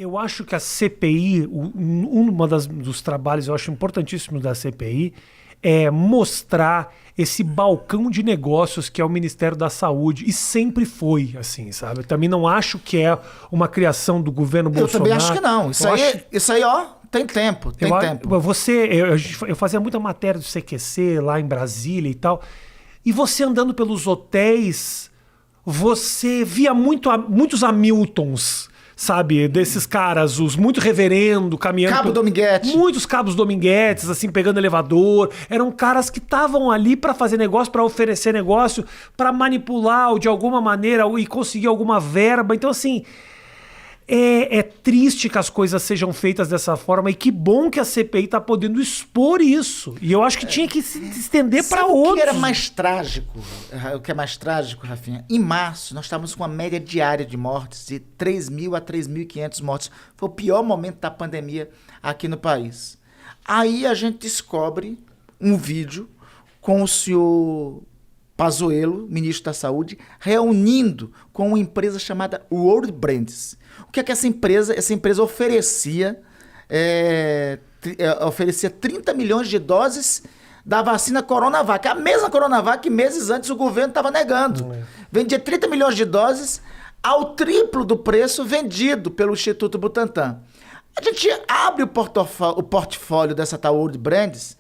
Eu acho que a CPI, um dos trabalhos eu acho importantíssimos da CPI é mostrar esse balcão de negócios que é o Ministério da Saúde. E sempre foi assim, sabe? Eu também não acho que é uma criação do governo Bolsonaro. Eu também acho que não. Isso aí, ó, tem tempo. Eu fazia muita matéria do CQC lá em Brasília e tal. E você andando pelos hotéis, você via muitos Hamiltons, sabe, desses caras, os muito reverendo, caminhando... Cabo Dominguete. Muitos cabos Dominguetes, assim, pegando elevador. Eram caras que estavam ali para fazer negócio, para oferecer negócio, para manipular de alguma maneira e conseguir alguma verba. Então, assim, é triste que as coisas sejam feitas dessa forma e que bom que a CPI tá podendo expor isso. E eu acho que tinha que se estender para outros. O que era mais trágico, Rafinha? Em março, nós estávamos com uma média diária de mortes de 3.000 a 3.500 mortes. Foi o pior momento da pandemia aqui no país. Aí a gente descobre um vídeo com o senhor Pazuello, ministro da Saúde, reunindo com uma empresa chamada World Brands. O que é que essa empresa oferecia? Oferecia 30 milhões de doses da vacina Coronavac. A mesma Coronavac que meses antes o governo estava negando. Vendia 30 milhões de doses ao triplo do preço vendido pelo Instituto Butantan. A gente abre o portfólio dessa tal World Brands,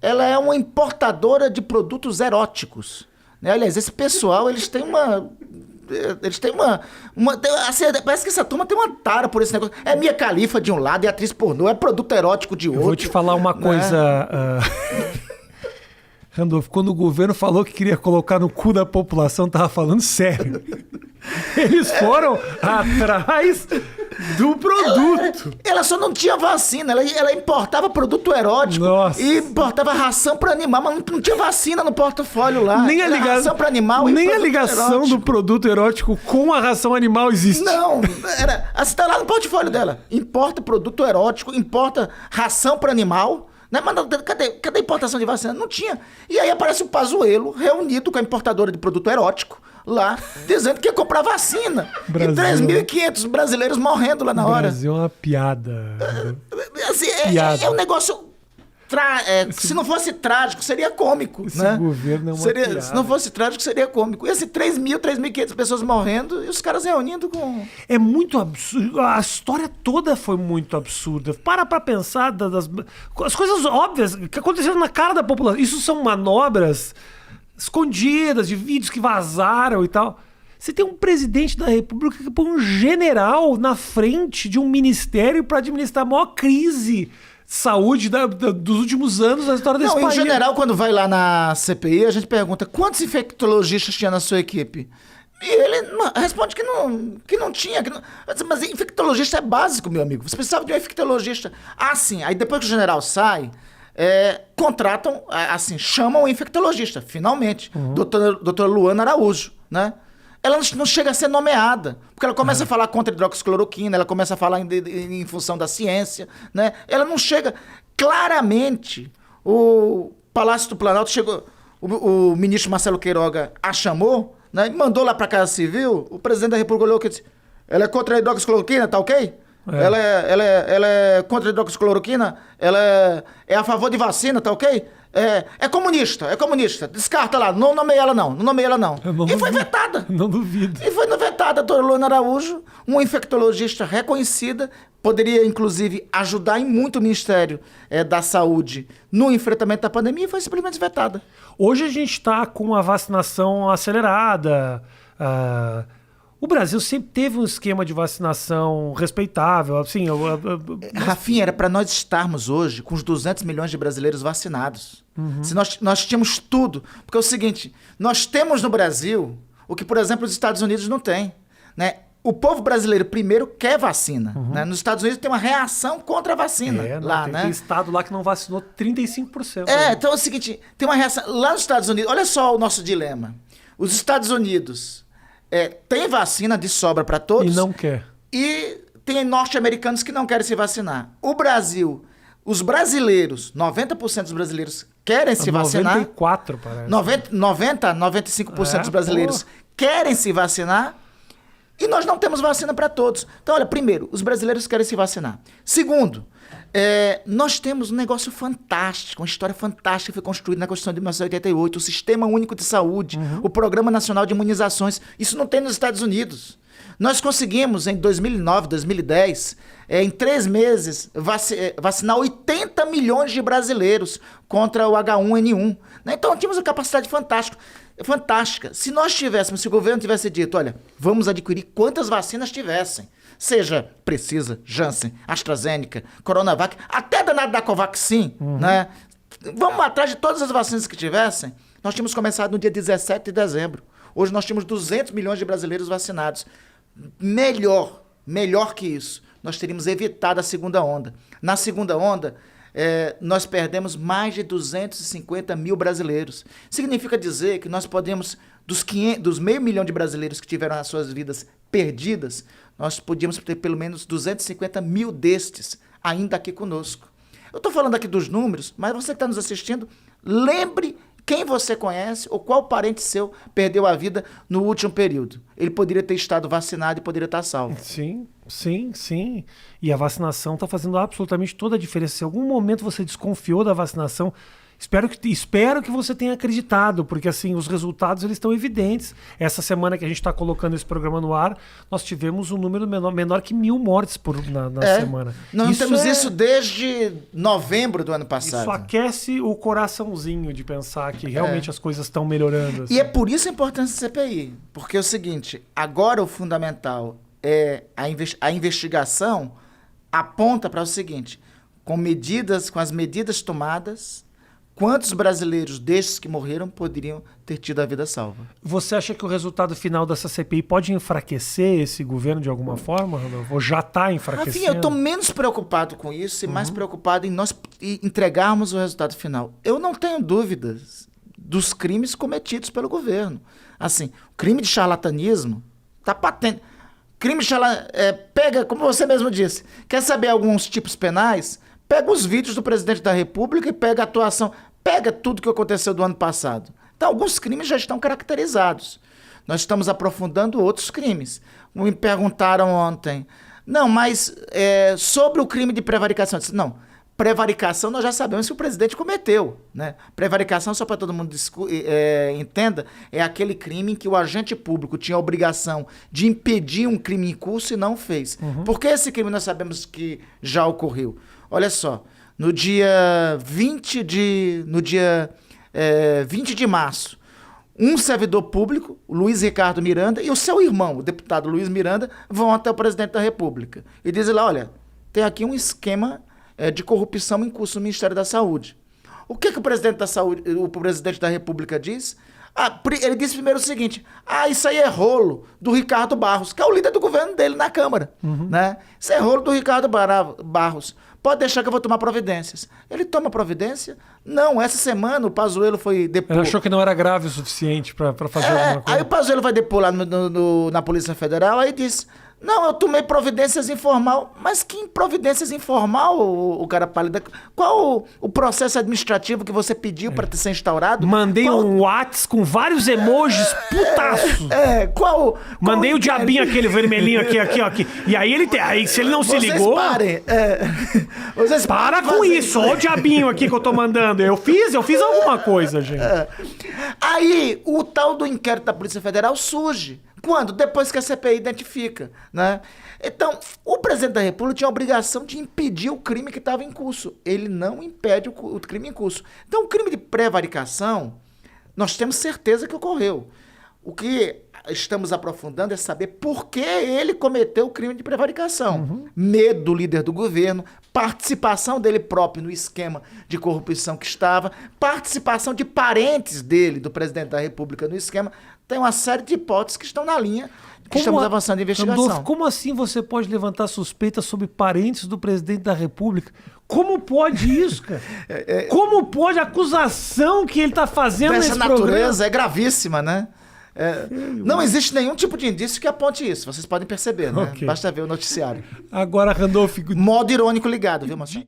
ela é uma importadora de produtos eróticos. Né? Aliás, esse pessoal, eles têm uma assim, parece que essa turma tem uma tara por esse negócio. É Mia Khalifa de um lado e atriz pornô, é produto erótico de outro. Eu vou te falar uma coisa, Randolfo, quando o governo falou que queria colocar no cu da população, tava falando sério. Eles foram atrás do produto. Ela só não tinha vacina, ela importava produto erótico. Nossa. E importava ração para animal, mas não tinha vacina no portfólio lá. Nem a ração para animal nem a ligação erótico do produto erótico com a ração animal existe. Não, você tá lá no portfólio dela. Importa produto erótico, importa ração para animal. Né? Mas cadê a importação de vacina? Não tinha. E aí aparece o Pazuello reunido com a importadora de produto erótico lá, dizendo que ia comprar vacina. Brasil. E 3.500 brasileiros morrendo lá na hora. Brasil é uma piada. Assim, é um negócio... se não fosse trágico, seria cômico. Esse né? governo é uma piada. Se não fosse trágico, seria cômico. E assim, 3.500 pessoas morrendo e os caras reunindo com... É muito absurdo. A história toda foi muito absurda. Para pra pensar as coisas óbvias que aconteceram na cara da população. Isso são manobras escondidas de vídeos que vazaram e tal. Você tem um presidente da República que põe um general na frente de um ministério para administrar a maior crise saúde dos últimos anos da história desse país. Em general, quando vai lá na CPI, a gente pergunta quantos infectologistas tinha na sua equipe? E ele responde que não tinha. Mas infectologista é básico, meu amigo. Você precisava de um infectologista. Ah, sim. Aí depois que o general sai, contratam, assim, chamam o infectologista, finalmente. Doutora Luana Araújo, né? Ela não chega a ser nomeada, porque ela começa a falar contra a hidroxicloroquina, ela começa a falar em função da ciência, né? Ela não chega... Claramente, o Palácio do Planalto chegou... O ministro Marcelo Queiroga a chamou, né? Mandou lá para a Casa Civil, o presidente da República olhou e disse: ela é contra a hidroxicloroquina, tá ok? Ela é contra a hidroxicloroquina, ela é a favor de vacina, tá ok? É comunista. Descarta lá, não nomeia ela não. E foi vetada. Não duvido. E foi vetada a doutora Luana Araújo, uma infectologista reconhecida, poderia inclusive ajudar em muito o Ministério da Saúde no enfrentamento da pandemia, e foi simplesmente vetada. Hoje a gente está com a vacinação acelerada. O Brasil sempre teve um esquema de vacinação respeitável. Assim, Rafinha, era para nós estarmos hoje com os 200 milhões de brasileiros vacinados. Se nós tínhamos tudo. Porque é o seguinte, nós temos no Brasil o que, por exemplo, os Estados Unidos não têm. Né? O povo brasileiro primeiro quer vacina. Né? Nos Estados Unidos tem uma reação contra a vacina. Tem estado lá que não vacinou 35%. Então é o seguinte, tem uma reação... Lá nos Estados Unidos, olha só o nosso dilema. Os Estados Unidos... tem vacina de sobra para todos. E não quer. E tem norte-americanos que não querem se vacinar. O Brasil, os brasileiros, 90% dos brasileiros querem se vacinar. 94, parece. 95% dos brasileiros querem se vacinar. E nós não temos vacina para todos. Então, olha, primeiro, os brasileiros querem se vacinar. Segundo, nós temos um negócio fantástico, uma história fantástica que foi construída na Constituição de 1988, o Sistema Único de Saúde, o Programa Nacional de Imunizações. Isso não tem nos Estados Unidos. Nós conseguimos, em 2009, 2010, em 3 meses, vacinar 80 milhões de brasileiros contra o H1N1. Né? Então, tínhamos uma capacidade fantástica. Se o governo tivesse dito, olha, vamos adquirir quantas vacinas tivessem, seja Precisa, Janssen, AstraZeneca, Coronavac, até danado da Covaxin, né? Vamos atrás de todas as vacinas que tivessem. Nós tínhamos começado no dia 17 de dezembro. Hoje nós temos 200 milhões de brasileiros vacinados. Melhor que isso, nós teríamos evitado a segunda onda. Na segunda onda, nós perdemos mais de 250 mil brasileiros. Significa dizer que nós podemos, dos meio milhão de brasileiros que tiveram as suas vidas perdidas, nós podíamos ter pelo menos 250 mil destes ainda aqui conosco. Eu estou falando aqui dos números, mas você que está nos assistindo, lembre quem você conhece ou qual parente seu perdeu a vida no último período. Ele poderia ter estado vacinado e poderia estar salvo. Sim. E a vacinação está fazendo absolutamente toda a diferença. Se em algum momento você desconfiou da vacinação, espero que você tenha acreditado, porque assim, os resultados eles estão evidentes. Essa semana que a gente está colocando esse programa no ar, nós tivemos um número menor que 1.000 mortes na semana. Nós temos isso desde novembro do ano passado. Isso aquece o coraçãozinho de pensar que realmente as coisas estão melhorando. Assim. E é por isso a importância da CPI. Porque é o seguinte, agora o fundamental é a investigação aponta para o seguinte, com as medidas tomadas, quantos brasileiros destes que morreram poderiam ter tido a vida salva? Você acha que o resultado final dessa CPI pode enfraquecer esse governo de alguma forma, Randolfo? Ou já está enfraquecendo? Enfim, eu estou menos preocupado com isso e mais preocupado em nós entregarmos o resultado final. Eu não tenho dúvidas dos crimes cometidos pelo governo. Assim, o crime de charlatanismo está patente. Crime de charlatanismo, pega, como você mesmo disse, quer saber alguns tipos penais? Pega os vídeos do presidente da República e pega a atuação, pega tudo que aconteceu do ano passado. Então, alguns crimes já estão caracterizados. Nós estamos aprofundando outros crimes. Me perguntaram ontem, não, mas sobre o crime de prevaricação. Eu disse, não, prevaricação nós já sabemos que o presidente cometeu. Né? Prevaricação, só para todo mundo entenda, é aquele crime em que o agente público tinha a obrigação de impedir um crime em curso e não fez. Porque esse crime nós sabemos que já ocorreu. Olha só, no dia 20 de março, um servidor público, o Luiz Ricardo Miranda, e o seu irmão, o deputado Luiz Miranda, vão até o presidente da República e dizem lá, olha, tem aqui um esquema de corrupção em curso no Ministério da Saúde. O que o presidente da República diz? Ele disse primeiro o seguinte, isso aí é rolo do Ricardo Barros, que é o líder do governo dele na Câmara. Né? Isso é rolo do Ricardo Barros. Pode deixar que eu vou tomar providências. Ele toma providência? Não, essa semana o Pazuello foi depor. Ele achou que não era grave o suficiente para fazer alguma coisa. Aí o Pazuello vai depor lá na Polícia Federal, aí diz, não, eu tomei providências informal. Mas que providências informal, o cara pálida? Qual o processo administrativo que você pediu para ser instaurado? Mandei um WhatsApp com vários emojis putaço. Mandei o diabinho, aquele vermelhinho aqui. E aí aí se ele não se ligou... Vocês para com isso, olha o diabinho aqui que eu tô mandando. Eu fiz alguma coisa, gente. Aí o tal do inquérito da Polícia Federal surge. Quando? Depois que a CPI identifica, né? Então, o presidente da República tinha a obrigação de impedir o crime que estava em curso. Ele não impede o crime em curso. Então, o crime de prevaricação, nós temos certeza que ocorreu. O que estamos aprofundando é saber por que ele cometeu o crime de prevaricação. Medo do líder do governo, participação dele próprio no esquema de corrupção que estava, participação de parentes dele, do presidente da República, no esquema. Tem uma série de hipóteses que estão na linha que estamos avançando em investigação. Randolfo, como assim você pode levantar suspeitas sobre parentes do presidente da República? Como pode isso, cara? Como pode a acusação que ele está fazendo nesse programa? Essa natureza é gravíssima, né? Não existe nenhum tipo de indício que aponte isso. Vocês podem perceber, né? Okay. Basta ver o noticiário. Agora, Randolfo... Modo irônico ligado, viu, Marcelo?